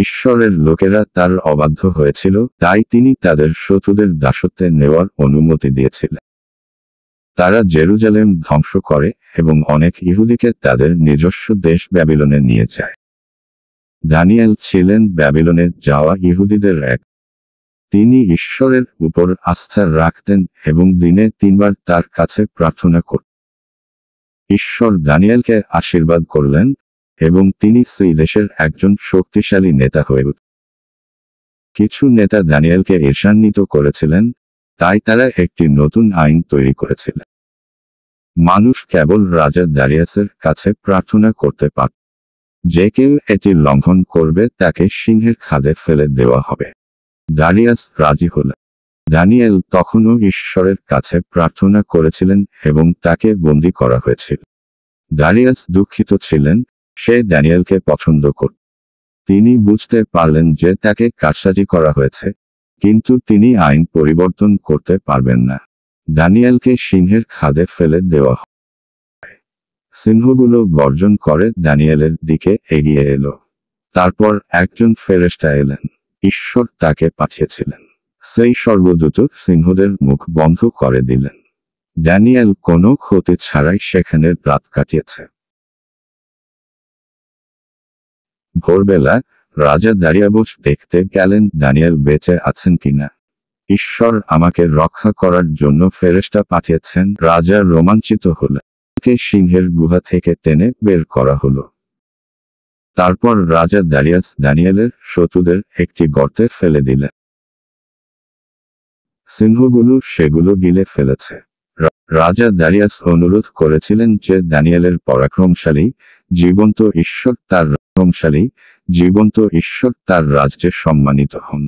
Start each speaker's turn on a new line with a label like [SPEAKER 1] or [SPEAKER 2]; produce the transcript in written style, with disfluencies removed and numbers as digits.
[SPEAKER 1] ঈশ্বরের লোকেরা তার অবাধ্য হয়েছিল, তাই তিনি তাদের শত্রুদের দাসত্বে নেওয়ার অনুমতি দিয়েছিলেন। তারা জেরুজালেম ধ্বংস করে এবং অনেক ইহুদিকে তাদের নিজস্ব দেশ ব্যাবিলনে নিয়ে যায়। দানিয়েল ছিলেন ব্যাবিলনে যাওয়া ইহুদিদের এক। তিনি ঈশ্বরের উপর আস্থা রাখতেন এবং দিনে 3 বার তার কাছে প্রার্থনা করতেন। ঈশ্বর দানিয়েলকে আশীর্বাদ করলেন এবং তিনি সেই দেশের একজন শক্তিশালী নেতা হয়ে উঠলেন। কিছু নেতা দানিয়েলকে ঈর্ষান্বিত করেছিলেন, তাই তারা একটি নতুন আইন তৈরি করেছিলেন। মানুষ কেবল রাজা দারিয়াসের কাছে প্রার্থনা করতে পারত। যে কেউ এটি লঙ্ঘন করবে তাকে সিংহের খাদে ফেলে দেওয়া হবে। দারিয়াস রাজি হলেন। দানিয়েল তখনও ঈশ্বরের কাছে প্রার্থনা করেছিলেন এবং তাকে বন্দী করা হয়েছিল। দারিয়াস দুঃখিত ছিলেন, সে দানিয়েলকে পছন্দ করত। তিনি বুঝতে পারলেন যে তাকে কারসাজি করা হয়েছে, কিন্তু তিনি আইন পরিবর্তন করতে পারবেন না। দানিয়েলকে সিংহের খাদে ফেলে দেওয়া হয়। সিংহগুলো গর্জন করে দানিয়েলের দিকে এগিয়ে এলো। তারপর একজন ফেরেশতা এলেন। ঈশ্বর তাকে পাঠিয়েছিলেন। সেই স্বর্গদূত সিংহদের মুখ বন্ধ করে দিলেন। দানিয়েল কোনো ক্ষতি ছাড়াই সেখানে রাত কাটিয়েছে। ভোরবেলা রাজা দারিয়াবুস দেখতে গেলেন দানিয়েল বেঁচে আছেন কিনা। ঈশ্বর আমাকে রক্ষা করার জন্য ফেরেশতা পাঠিয়েছেন। রাজা রোমাঞ্চিত হলেন। তাকে সিংহের গুহা থেকে টেনে বের করা হলো। তারপর রাজা দারিয়াস দানিয়েলের শত্রুদের একটি গর্তে ফেলে দিলেন। সিংহগুলো সেগুলো গিলে ফেলেছে। রাজা দারিয়াস অনুরোধ করেছিলেন যে দানিয়েলের পরাক্রমশালী জীবন্ত ঈশ্বর তার রাজ্যে সম্মানিত হন।